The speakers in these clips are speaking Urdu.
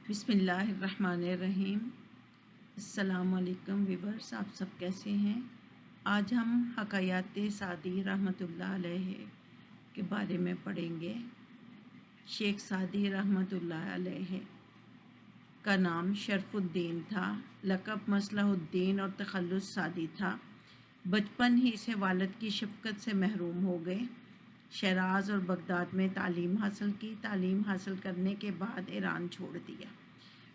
بسم اللہ الرحمن الرحیم۔ السلام علیکم ویورس، آپ سب کیسے ہیں؟ آج ہم حکایات سعدی رحمۃ اللہ علیہ کے بارے میں پڑھیں گے۔ شیخ سعدی رحمۃ اللہ علیہ کا نام شرف الدین تھا، لقب مصلح الدین اور تخلص سعدی تھا۔ بچپن ہی سے والد کی شفقت سے محروم ہو گئے۔ شیراز اور بغداد میں تعلیم حاصل کی۔ تعلیم حاصل کرنے کے بعد ایران چھوڑ دیا،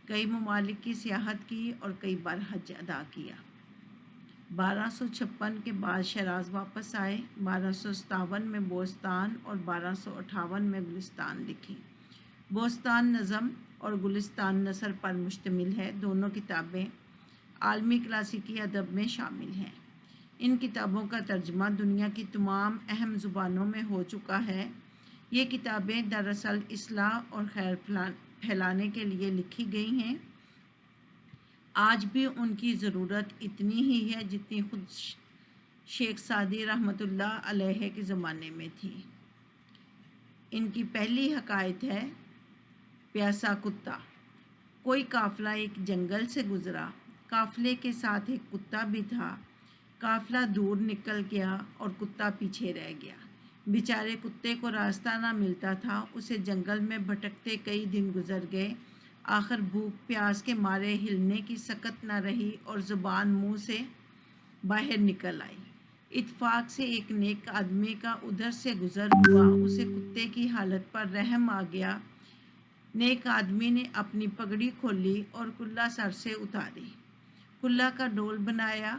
کئی ممالک کی سیاحت کی اور کئی بار حج ادا کیا۔ 1256 کے بعد شیراز واپس آئے۔ 1257 میں بوستان اور 1258 میں گلستان لکھی۔ بوستان نظم اور گلستان نثر پر مشتمل ہے۔ دونوں کتابیں عالمی کلاسیکی ادب میں شامل ہیں۔ ان کتابوں کا ترجمہ دنیا کی تمام اہم زبانوں میں ہو چکا ہے۔ یہ کتابیں دراصل اصلاح اور خیر پھیلانے کے لیے لکھی گئی ہیں۔ آج بھی ان کی ضرورت اتنی ہی ہے جتنی خود شیخ سعدی رحمۃ اللہ علیہ کے زمانے میں تھی۔ ان کی پہلی حکایت ہے پیاسا کتا۔ کوئی قافلہ ایک جنگل سے گزرا، قافلے کے ساتھ ایک کتا بھی تھا۔ قافلہ دور نکل گیا اور کتا پیچھے رہ گیا۔ بیچارے کتے کو راستہ نہ ملتا تھا، اسے جنگل میں بھٹکتے کئی دن گزر گئے۔ آخر بھوک پیاس کے مارے ہلنے کی سکت نہ رہی اور زبان منہ سے باہر نکل آئی۔ اتفاق سے ایک نیک آدمی کا ادھر سے گزر ہوا، اسے کتے کی حالت پر رحم آ گیا۔ نیک آدمی نے اپنی پگڑی کھولی اور کلا سر سے اتاری، کلا کا ڈول بنایا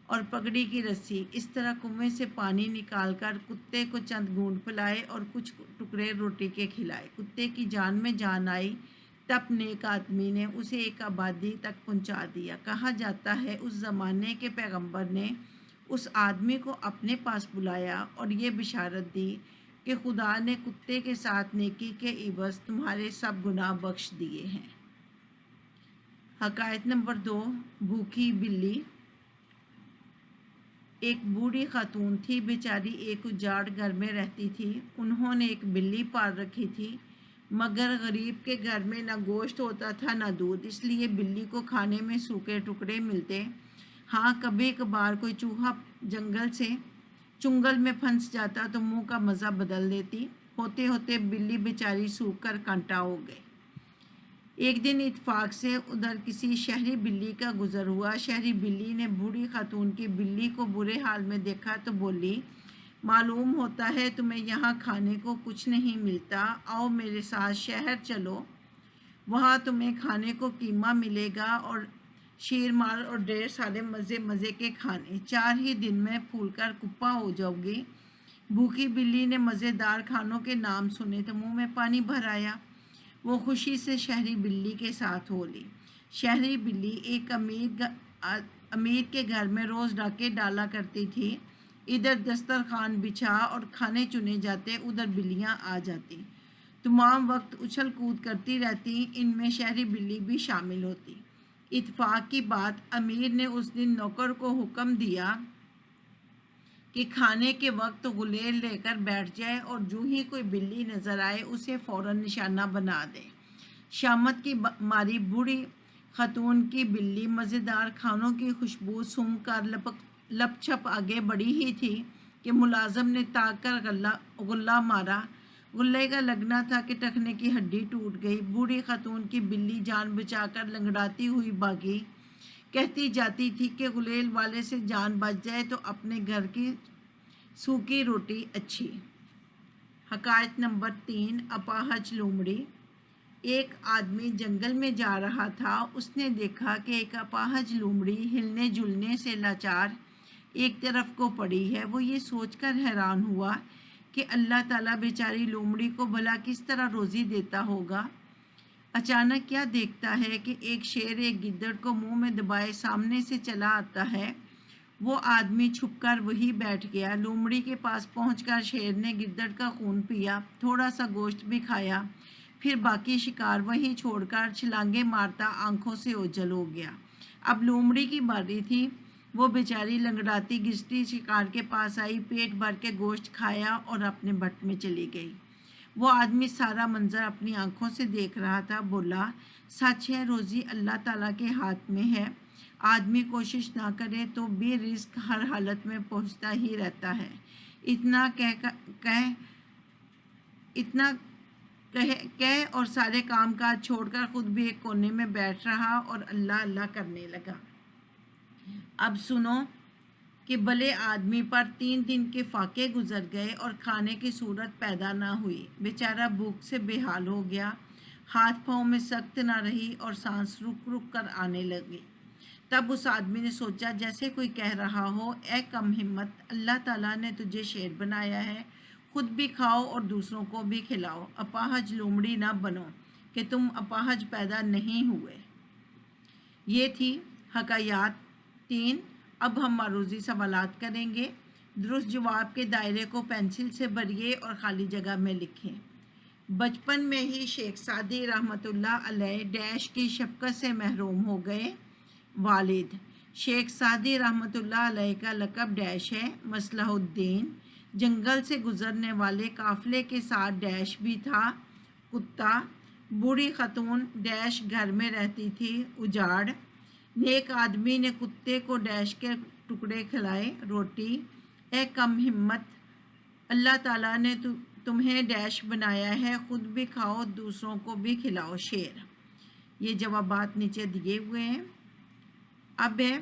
اور پگڑی کی رسی، اس طرح کنویں سے پانی نکال کر کتے کو چند گھونٹ پلائے اور کچھ ٹکڑے روٹی کے کھلائے۔ کتے کی جان میں جان آئی۔ تب نیک آدمی نے اسے ایک آبادی تک پہنچا دیا۔ کہا جاتا ہے اس زمانے کے پیغمبر نے اس آدمی کو اپنے پاس بلایا اور یہ بشارت دی کہ خدا نے کتے کے ساتھ نیکی کے عوض تمہارے سب گناہ بخش دیے ہیں۔ حکایت نمبر 2، بھوکی بلی۔ ایک بوڑھی خاتون تھی، بیچاری ایک اجاڑ گھر میں رہتی تھی۔ انہوں نے ایک بلی پال رکھی تھی، مگر غریب کے گھر میں نہ گوشت ہوتا تھا نہ دودھ، اس لیے بلی کو کھانے میں سوکھے ٹکڑے ملتے۔ ہاں، کبھی کبھار کوئی چوہا چنگل میں پھنس جاتا تو منہ کا مزہ بدل دیتی۔ ہوتے ہوتے بلی بیچاری سوکھ کر کانٹا ہو گئی۔ ایک دن اتفاق سے ادھر کسی شہری بلی کا گزر ہوا۔ شہری بلی نے بوڑھی خاتون کی بلی کو برے حال میں دیکھا تو بولی، معلوم ہوتا ہے تمہیں یہاں کھانے کو کچھ نہیں ملتا، آؤ میرے ساتھ شہر چلو، وہاں تمہیں کھانے کو قیمہ ملے گا اور شیر مار اور ڈھیر سارے مزے کے کھانے، 4 ہی دن میں پھول کر کپا ہو جاؤ گی۔ بھوکی بلی نے مزیدار کھانوں کے نام سنے تو منہ میں پانی بھر آیا۔ وہ خوشی سے شہری بلی کے ساتھ ہو لی۔ شہری بلی ایک امیر کے گھر میں روز ڈاکے ڈالا کرتی تھی۔ ادھر دسترخوان بچھا اور کھانے چنے جاتے، ادھر بلیاں آ جاتی، تمام وقت اچھل کود کرتی رہتی، ان میں شہری بلی بھی شامل ہوتی۔ اتفاق کی بات، امیر نے اس دن نوکر کو حکم دیا کہ کھانے کے وقت غلیل لے کر بیٹھ جائے اور جو ہی کوئی بلی نظر آئے اسے فوراً نشانہ بنا دے۔ شامت کی ماری بوڑھی خاتون کی بلی مزیدار کھانوں کی خوشبو سونگھ کر لپ چھپ آگے بڑھی ہی تھی کہ ملازم نے تاک کر غلہ مارا۔ غلے کا لگنا تھا کہ ٹخنے کی ہڈی ٹوٹ گئی۔ بوڑھی خاتون کی بلی جان بچا کر لنگڑاتی ہوئی بھاگی، کہتی جاتی تھی کہ غلیل والے سے جان بچ جائے تو اپنے گھر کی سوکھی روٹی اچھی۔ حکایت نمبر 3، اپاہج لومڑی۔ ایک آدمی جنگل میں جا رہا تھا۔ اس نے دیکھا کہ ایک اپاہج لومڑی ہلنے جلنے سے لاچار ایک طرف کو پڑی ہے۔ وہ یہ سوچ کر حیران ہوا کہ اللہ تعالیٰ بیچاری لومڑی کو بھلا کس طرح روزی دیتا ہوگا۔ اچانک کیا دیکھتا ہے کہ ایک شیر ایک گدڑ کو منہ میں دبائے سامنے سے چلا آتا ہے۔ وہ آدمی چھپ کر وہیں بیٹھ گیا۔ لومڑی کے پاس پہنچ کر شیر نے گدڑ کا خون پیا، تھوڑا سا گوشت بھی کھایا، پھر باقی شکار وہیں چھوڑ کر چھلانگیں مارتا آنکھوں سے اوجھل ہو گیا۔ اب لومڑی کی باری تھی۔ وہ بیچاری لنگڑاتی گھستی شکار کے پاس آئی، پیٹ بھر کے گوشت کھایا اور اپنے بھٹ میں چلی گئی۔ وہ آدمی سارا منظر اپنی آنکھوں سے دیکھ رہا تھا۔ بولا، سچ ہے، روزی اللہ تعالیٰ کے ہاتھ میں ہے۔ آدمی کوشش نہ کرے تو بھی رزق ہر حالت میں پہنچتا ہی رہتا ہے۔ اتنا کہہ اور سارے کام کاج چھوڑ کر خود بھی ایک کونے میں بیٹھ رہا اور اللہ اللہ کرنے لگا۔ اب سنو کہ بھلے آدمی پر 3 دن کے فاقے گزر گئے اور کھانے کی صورت پیدا نہ ہوئی۔ بیچارہ بھوک سے بے حال ہو گیا، ہاتھ پاؤں میں سخت نہ رہی اور سانس رک رک کر آنے لگی۔ تب اس آدمی نے سوچا جیسے کوئی کہہ رہا ہو، اے کم ہمت، اللہ تعالیٰ نے تجھے شیر بنایا ہے، خود بھی کھاؤ اور دوسروں کو بھی کھلاؤ، اپاہج لومڑی نہ بنو کہ تم اپاہج پیدا نہیں ہوئے۔ یہ تھی حکایات 3۔ اب ہم معروضی سوالات کریں گے۔ درست جواب کے دائرے کو پینسل سے بھریے اور خالی جگہ میں لکھیں۔ بچپن میں ہی شیخ سعدی رحمۃ اللہ علیہ ڈیش کی شفقت سے محروم ہو گئے۔ والد: شیخ سعدی رحمۃ اللہ علیہ کا لقب ڈیش ہے، مصلح الدین۔ جنگل سے گزرنے والے قافلے کے ساتھ ڈیش بھی تھا، کتا۔ بوڑھی خاتون ڈیش گھر میں رہتی تھی، اجاڑ۔ نیک آدمی نے کتے کو ڈیش کے ٹکڑے کھلائے، روٹی۔ اے کم ہمت، اللہ تعالیٰ نے تمہیں ڈیش بنایا ہے، خود بھی کھاؤ دوسروں کو بھی کھلاؤ، شیر۔ یہ جوابات نیچے دیے ہوئے ہیں۔ اب ہے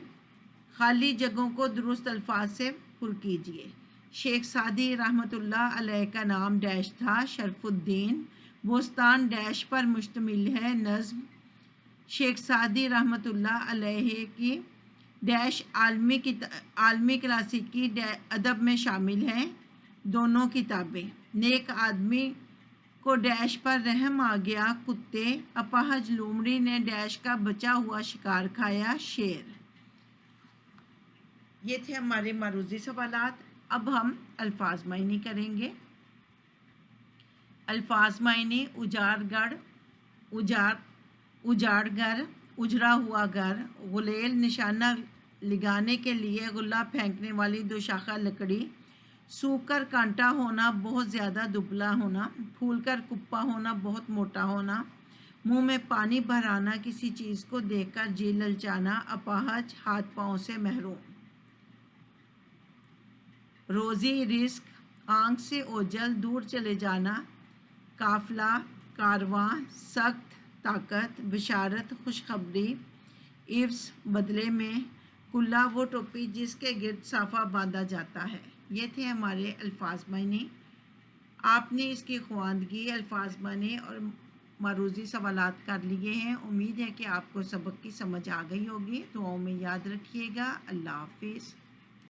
خالی جگہوں کو درست الفاظ سے پر کیجیے۔ شیخ سعدی رحمۃ اللہ علیہ کا نام ڈیش تھا، شرف الدین۔ بوستان ڈیش پر مشتمل ہے، نظم۔ شیخ سعدی رحمۃ اللہ علیہ کی ڈیش عالمی کلاسیکی ادب میں شامل ہیں، دونوں کتابیں۔ نیک آدمی کو ڈیش پر رحم آ گیا، کتے۔ اپاہج لومڑی نے ڈیش کا بچا ہوا شکار کھایا، شیر۔ یہ تھے ہمارے معروضی سوالات۔ اب ہم الفاظ معنی کریں گے۔ الفاظ معنی: اجاڑ گھر، اجڑا ہوا گھر۔ غلیل نشانہ لگانے کے لیے غلہ پھینکنے والی 2 شاخہ لکڑی۔ سوکھ کر کانٹا ہونا، بہت زیادہ دبلا ہونا۔ پھول کر کپا ہونا، بہت موٹا ہونا۔ منہ میں پانی بھر آنا، کسی چیز کو دیکھ کر جی للچانا۔ اپاہج، ہاتھ پاؤں سے محروم۔ روزی، رزق، آنکھ سے اوجھل، دور چلے جانا۔ قافلہ، کارواں۔ سخت، طاقت۔ بشارت، خوشخبری۔ عفظ، بدلے میں۔ کلا، وہ ٹوپی جس کے گرد صافہ باندھا جاتا ہے۔ یہ تھے ہمارے الفاظ معنی۔ آپ نے اس کی خواندگی، الفاظ معنی اور معروضی سوالات کر لیے ہیں۔ امید ہے کہ آپ کو سبق کی سمجھ آ گئی ہوگی۔ دعاؤں میں یاد رکھیے گا۔ اللہ حافظ۔